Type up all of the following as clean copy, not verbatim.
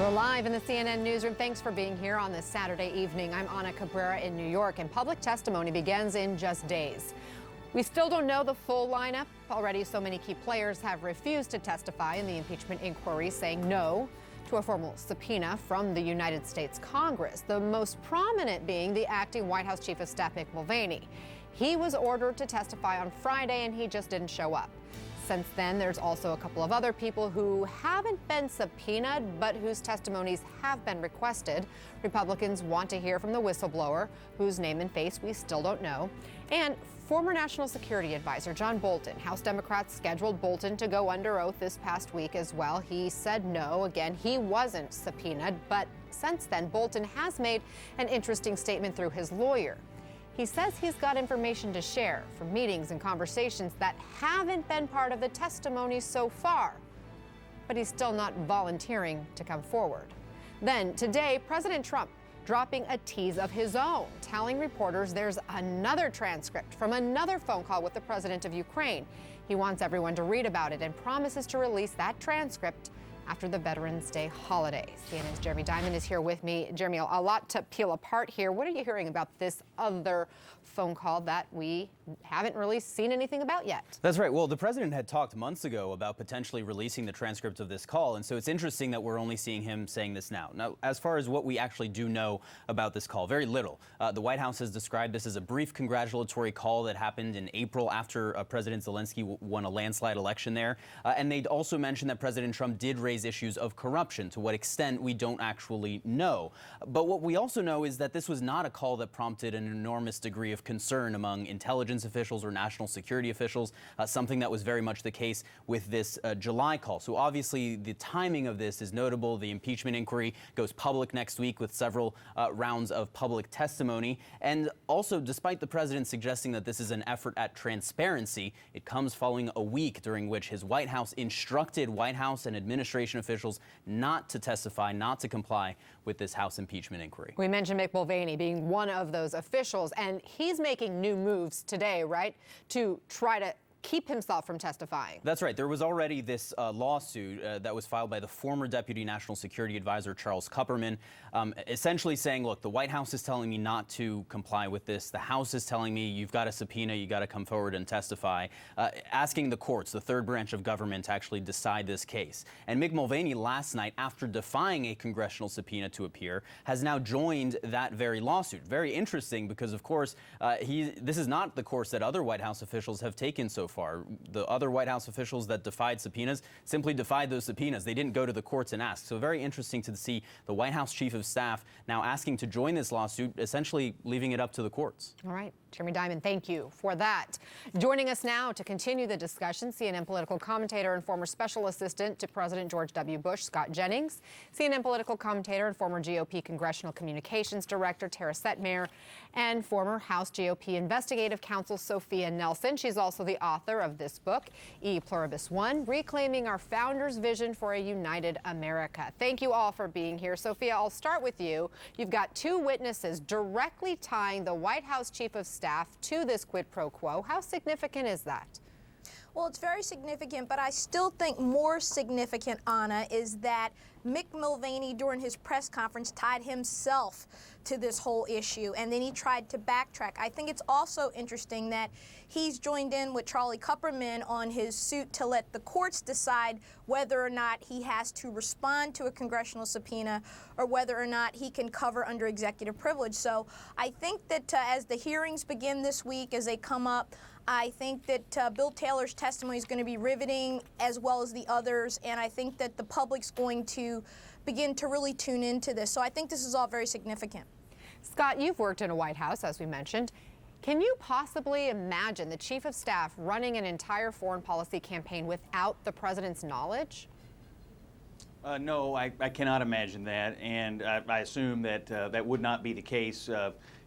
You're live in the CNN newsroom. Thanks for being here on this Saturday evening. I'm Ana Cabrera in New York, and public testimony begins in just days. We still don't know the full lineup. Already, so many key players have refused to testify in the impeachment inquiry, saying no to a formal subpoena from the United States Congress, the most prominent being the acting White House Chief of Staff, Mick Mulvaney. He was ordered to testify on Friday, and he just didn't show up. Since then, there's also a couple of other people who haven't been subpoenaed, but whose testimonies have been requested. Republicans want to hear from the whistleblower, whose name and face we still don't know, and former National Security Advisor John Bolton. House Democrats scheduled Bolton to go under oath this past week as well. He said no. Again, he wasn't subpoenaed, but since then, Bolton has made an interesting statement through his lawyer. He says he's got information to share from meetings and conversations that haven't been part of the testimony so far, but he's still not volunteering to come forward. Then today, President Trump dropping a tease of his own, telling reporters there's another transcript from another phone call with the president of Ukraine. He wants everyone to read about it and promises to release that transcript after the Veterans Day holiday. CNN's Jeremy Diamond is here with me. Jeremy, a lot to peel apart here. What are you hearing about this other phone call that we haven't really seen anything about yet? That's right. Well, the president had talked months ago about potentially releasing the transcript of this call, and so it's interesting that we're only seeing him saying this now. Now, as far as what we actually do know about this call, very little. The White House has described this as a brief congratulatory call that happened in April after President Zelensky won a landslide election there. And they'd also mentioned that President Trump did raise issues of corruption. To what extent, we don't actually know. But what we also know is that this was not a call that prompted an enormous degree of concern among intelligence officials or national security officials, something that was very much the case with this July call. So obviously, the timing of this is notable. The impeachment inquiry goes public next week with several rounds of public testimony. And also, despite the president suggesting that this is an effort at transparency, it comes following a week during which his White House instructed White House and administration officials not to testify, not to comply with this House impeachment inquiry. We mentioned Mick Mulvaney being one of those officials, and he's making new moves today, right, to try to keep himself from testifying. That's right. There was already this lawsuit that was filed by the former Deputy National Security Advisor Charles Kupperman, essentially saying, look, the White House is telling me not to comply with this. The House is telling me you've got a subpoena, you got to come forward and testify, asking the courts, the third branch of government, to actually decide this case. And Mick Mulvaney last night, after defying a congressional subpoena to appear, has now joined that very lawsuit. Very interesting because, of course, this is not the course that other White House officials have taken so far. The other White House officials that defied subpoenas simply defied those subpoenas. They didn't go to the courts and ask. So very interesting to see the White House Chief of Staff now asking to join this lawsuit, essentially leaving it up to the courts. All right. Jeremy Diamond, thank you for that. Joining us now to continue the discussion, CNN political commentator and former special assistant to President George W. Bush, Scott Jennings, CNN political commentator and former GOP Congressional Communications Director Tara Setmayer, and former House GOP Investigative Counsel Sophia Nelson. She's also the author of this book, E Pluribus One, Reclaiming Our Founders' Vision for a United America. Thank you all for being here. Sophia, I'll start with you. You've got two witnesses directly tying the White House Chief of Staff to this quid pro quo. How significant is that? Well, it's very significant, but I still think more significant, Anna, is that Mick Mulvaney, during his press conference, tied himself to this whole issue, and then he tried to backtrack. I think it's also interesting that he's joined in with Charlie Kupperman on his suit to let the courts decide whether or not he has to respond to a congressional subpoena or whether or not he can cover under executive privilege. So I think that as the hearings begin this week, as they come up, I think that Bill Taylor's testimony is going to be riveting, as well as the others, and I think that the public's going to begin to really tune into this. So I think this is all very significant. Scott, you've worked in a White House, as we mentioned. Can you possibly imagine the Chief of Staff running an entire foreign policy campaign without the president's knowledge? No, I cannot imagine that, and I assume that that would not be the case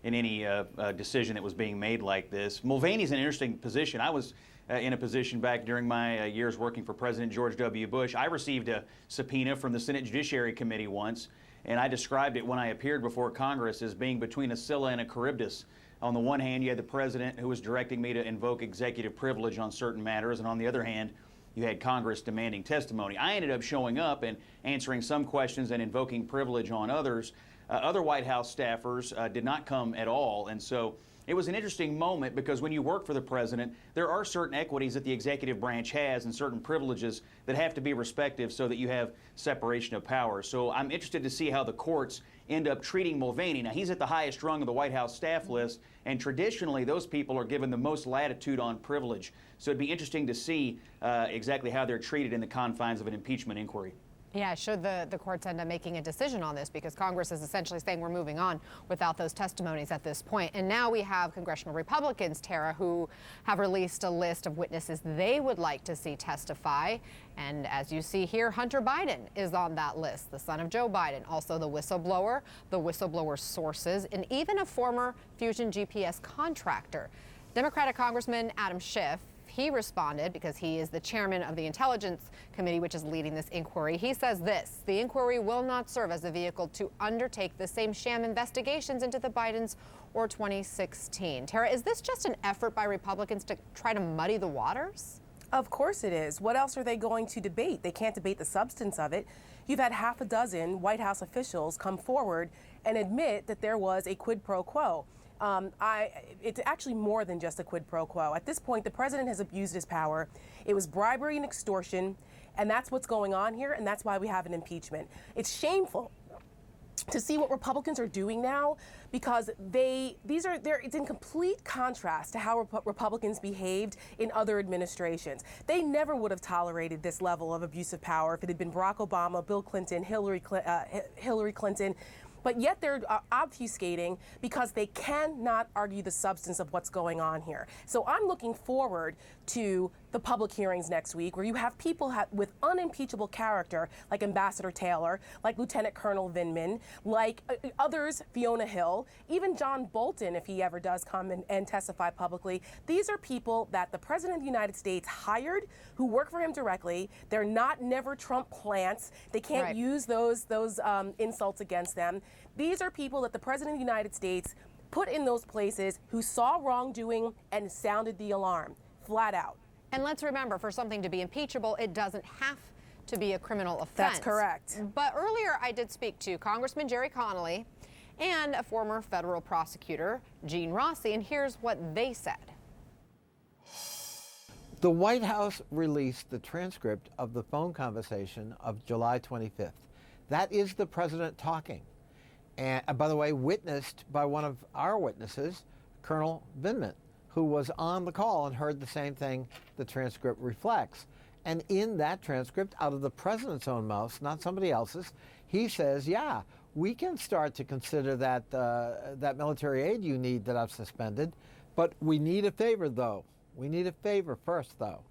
in any decision that was being made like this. Mulvaney's in an interesting position. I was in a position back during my years working for President George W. Bush. I received a subpoena from the Senate Judiciary Committee once, and I described it when I appeared before Congress as being between a Scylla and a Charybdis. On the one hand, you had the president who was directing me to invoke executive privilege on certain matters, and on the other hand, you had Congress demanding testimony. I ended up showing up and answering some questions and invoking privilege on others. Other White House staffers did not come at all, and so it was an interesting moment because when you work for the president, there are certain equities that the executive branch has and certain privileges that have to be respected so that you have separation of power. So I'm interested to see how the courts end up treating Mulvaney. Now, he's at the highest rung of the White House staff list, and traditionally those people are given the most latitude on privilege. So it'd be interesting to see exactly how they're treated in the confines of an impeachment inquiry. Yeah, should the courts end up making a decision on this, because Congress is essentially saying we're moving on without those testimonies at this point. And now we have congressional Republicans, Tara, who have released a list of witnesses they would like to see testify. And as you see here, Hunter Biden is on that list, the son of Joe Biden, also the whistleblower's sources, and even a former Fusion GPS contractor. Democratic Congressman Adam Schiff, he responded because he is the chairman of the Intelligence Committee, which is leading this inquiry. He says this: the inquiry will not serve as a vehicle to undertake the same sham investigations into the Bidens or 2016. Tara, is this just an effort by Republicans to try to muddy the waters? Of course it is. What else are they going to debate? They can't debate the substance of it. You've had half a dozen White House officials come forward and admit that there was a quid pro quo. It's actually more than just a quid pro quo. At this point, the president has abused his power. It was bribery and extortion, and that's what's going on here, and that's why we have an impeachment. It's shameful to see what Republicans are doing now, because it's in complete contrast to how Republicans behaved in other administrations. They never would have tolerated this level of abuse of power if it had been Barack Obama, Bill Clinton, Hillary Clinton. But yet they're obfuscating because they cannot argue the substance of what's going on here. So I'm looking forward to the public hearings next week, where you have people with unimpeachable character, like Ambassador Taylor, like Lieutenant Colonel Vindman, like others, Fiona Hill, even John Bolton, if he ever does come and testify publicly. These are people that the President of the United States hired, who work for him directly. They're not never Trump plants. They can't use those insults against them. These are people that the President of the United States put in those places, who saw wrongdoing and sounded the alarm, flat out. And let's remember, for something to be impeachable, it doesn't have to be a criminal offense. That's correct. But earlier I did speak to Congressman Jerry Connolly and a former federal prosecutor, Gene Rossi, and here's what they said. The White House released the transcript of the phone conversation of July 25th. That is the president talking. And by the way, witnessed by one of our witnesses, Colonel Vindman, who was on the call and heard the same thing the transcript reflects. And in that transcript, out of the president's own mouth, not somebody else's, he says, yeah, we can start to consider that that military aid you need that I've suspended, but we need a favor, though. We need a favor first, though.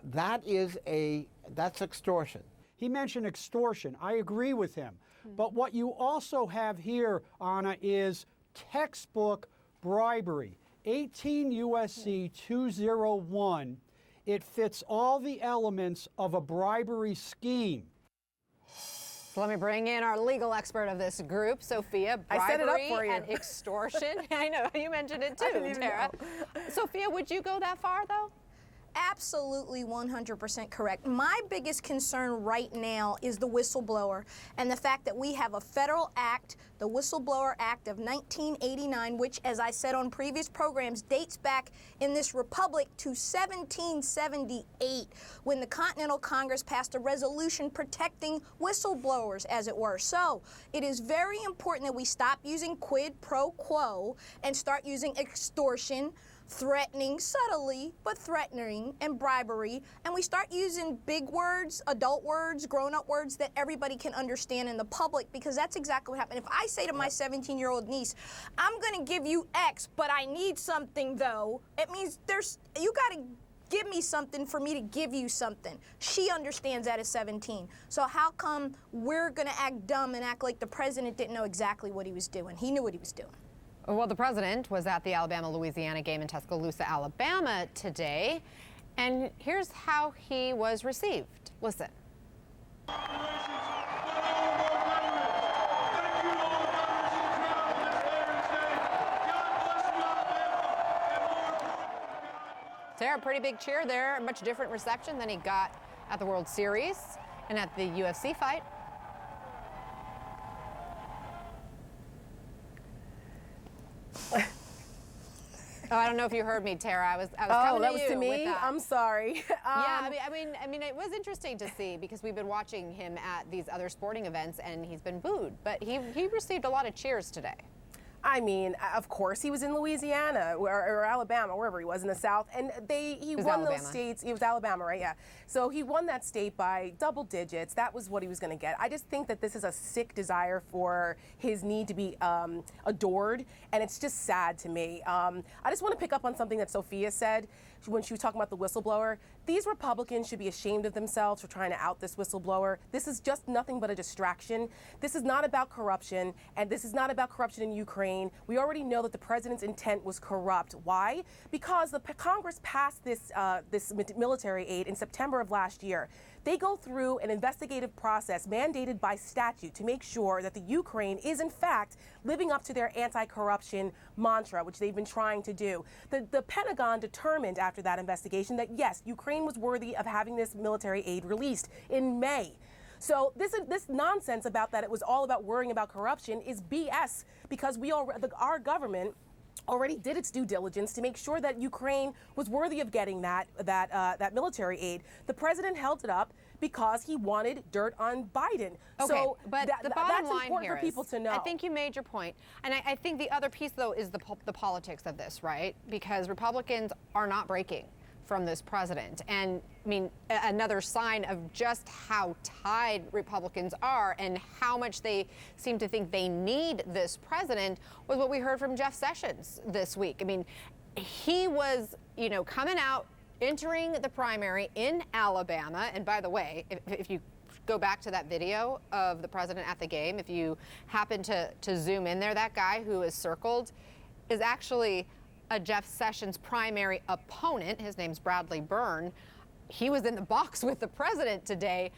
That's extortion. He mentioned extortion. I agree with him. But what you also have here, Anna, is textbook bribery. 18 U.S.C. 201. It fits all the elements of a bribery scheme. So let me bring in our legal expert of this group, Sophia. I set it up Bribery for you. and extortion. I know, you mentioned it too, Tara. Sophia, would you go that far, though? Absolutely 100% correct. My biggest concern right now is the whistleblower and the fact that we have a federal act, the Whistleblower Act of 1989, which, as I said on previous programs, dates back in this republic to 1778, when the Continental Congress passed a resolution protecting whistleblowers, as it were. So it is very important that we stop using quid pro quo and start using extortion, threatening, subtly, but threatening, and bribery, and we start using big words, adult words, grown-up words that everybody can understand in the public, because that's exactly what happened. If I say to my 17-year-old niece, I'm going to give you X, but I need something, though, it means you got to give me something for me to give you something. She understands that at 17. So how come we're going to act dumb and act like the president didn't know exactly what he was doing? He knew what he was doing. Well, the president was at the Alabama-Louisiana game in Tuscaloosa, Alabama today, and here's how he was received. Listen. Tara, pretty big cheer there. Much different reception than he got at the World Series and at the UFC fight. Oh, I don't know if you heard me, Tara. I was coming that to was you to me. with that. I'm sorry. Yeah, I mean, it was interesting to see because we've been watching him at these other sporting events, and he's been booed. But he received a lot of cheers today. I mean, of course, he was in Louisiana or Alabama, wherever he was in the South, and he was won Alabama. those states. It was Alabama, right? Yeah. So he won that state by double digits. That was what he was going to get. I just think that this is a sick desire for his need to be adored, and it's just sad to me. I just want to pick up on something that Sophia said when she was talking about the whistleblower. These Republicans should be ashamed of themselves for trying to out this whistleblower. This is just nothing but a distraction. This is not about corruption, and this is not about corruption in Ukraine. We already know that the president's intent was corrupt. Why? Because the Congress passed this military aid in September of last year. They go through an investigative process mandated by statute to make sure that the Ukraine is in fact living up to their anti-corruption mantra, which they've been trying to do. The Pentagon determined after that investigation that yes, Ukraine was worthy of having this military aid released in May. So this nonsense about that it was all about worrying about corruption is BS, because our government already did its due diligence to make sure that Ukraine was worthy of getting that military aid. The president held it up because he wanted dirt on Biden. Okay, so but the bottom that's line important here for people to know. I think you made your point. And I think the other piece, though, is the politics of this, right? Because Republicans are not breaking from this president. And I mean, another sign of just how tied Republicans are and how much they seem to think they need this president was what we heard from Jeff Sessions this week. I mean, he was, coming out, entering the primary in Alabama. And by the way, if you go back to that video of the president at the game, if you happen to zoom in there, that guy who is circled is actually a Jeff Sessions primary opponent. His name's Bradley Byrne. He was in the box with the president today.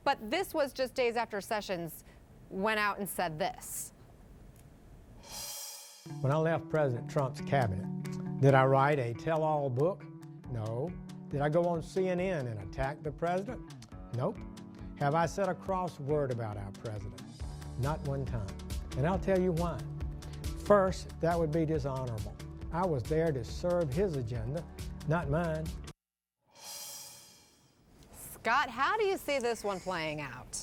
But this was just days after Sessions went out and said this. When I left President Trump's cabinet, did I write a tell-all book? No. Did I go on CNN and attack the president? Nope. Have I said a cross word about our president? Not one time. And I'll tell you why. First, that would be dishonorable. I was there to serve his agenda, not mine. Scott, how do you see this one playing out?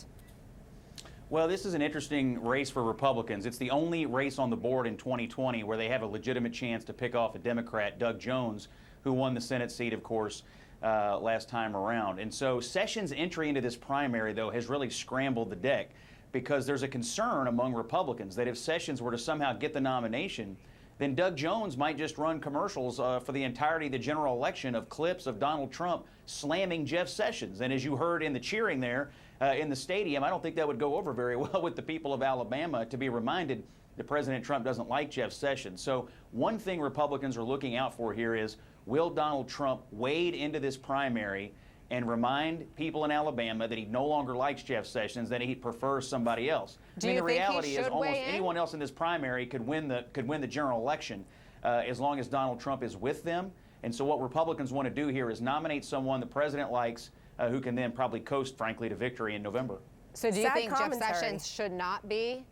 Well, this is an interesting race for Republicans. It's the only race on the board in 2020 where they have a legitimate chance to pick off a Democrat, Doug Jones, who won the Senate seat, of course, last time around. And so Sessions' entry into this primary, though, has really scrambled the deck, because there's a concern among Republicans that if Sessions were to somehow get the nomination, then Doug Jones might just run commercials for the entirety of the general election of clips of Donald Trump slamming Jeff Sessions. And as you heard in the cheering there in the stadium, I don't think that would go over very well with the people of Alabama to be reminded that President Trump doesn't like Jeff Sessions. So one thing Republicans are looking out for here is, will Donald Trump wade into this primary and remind people in Alabama that he no longer likes Jeff Sessions, that he prefers somebody else? Do I mean, you the think he reality is should almost weigh in? anyone else in this primary could win the general election as long as Donald Trump is with them. And so what Republicans want to do here is nominate someone the president likes, who can then probably coast, frankly, to victory in November. So do you Sad think commentary. Jeff Sessions should not be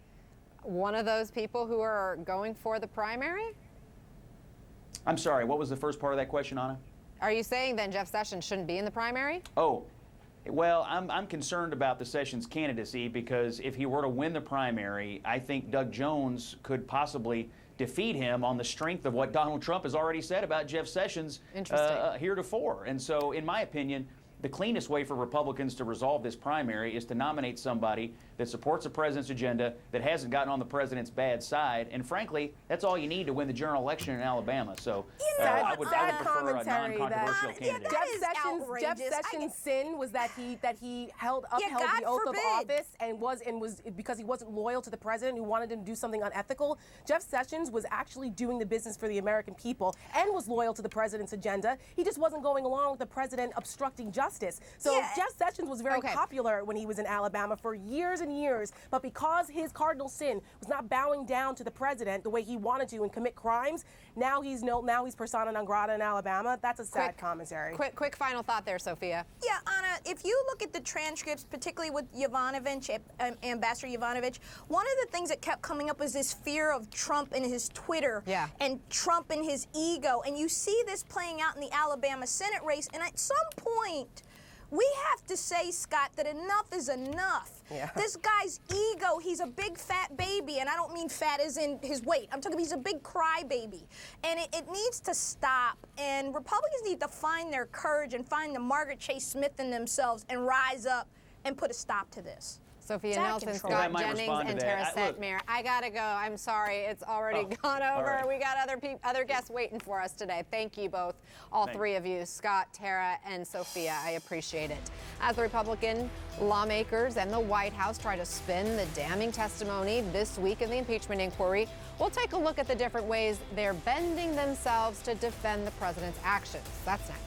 one of those people who are going for the primary? I'm sorry, what was the first part of that question, Anna? Are you saying then Jeff Sessions shouldn't be in the primary? Oh, well, I'm concerned about the Sessions candidacy, because if he were to win the primary, I think Doug Jones could possibly defeat him on the strength of what Donald Trump has already said about Jeff Sessions heretofore. And so, in my opinion, the cleanest way for Republicans to resolve this primary is to nominate somebody that supports the president's agenda, that hasn't gotten on the president's bad side, and frankly, that's all you need to win the general election in Alabama. So I would prefer a non-controversial candidate. Jeff Sessions' sin was that he upheld the oath of office and was because he wasn't loyal to the president who wanted him to do something unethical. Jeff Sessions was actually doing the business for the American people and was loyal to the president's agenda. He just wasn't going along with the president obstructing justice. justice. So Yeah. Jeff Sessions was very Okay. popular when he was in Alabama for years and years, but because his cardinal sin was not bowing down to the president the way he wanted to and commit crimes, now he's persona non grata in Alabama. That's a sad commentary. Quick final thought there, Sophia. Yeah, Anna, if you look at the transcripts, particularly with Yovanovitch, Ambassador Yovanovitch, one of the things that kept coming up was this fear of Trump and his Twitter and Trump and his ego. And you see this playing out in the Alabama Senate race. And at some point, we have to say, Scott, that enough is enough. Yeah. This guy's ego, he's a big fat baby, and I don't mean fat as in his weight. I'm talking he's a big crybaby. And it needs to stop. And Republicans need to find their courage and find the Margaret Chase Smith in themselves and rise up and put a stop to this. Sophia It's out of Nelson, control. Scott I might Jennings, respond to and that. Tara Look- Setmire. I gotta go. I'm sorry. It's already gone over. right. We got other guests waiting for us today. Thank you both, all three of you, Scott, Tara, and Sophia. I appreciate it. As the Republican lawmakers and the White House try to spin the damning testimony this week in the impeachment inquiry, we'll take a look at the different ways they're bending themselves to defend the president's actions. That's next.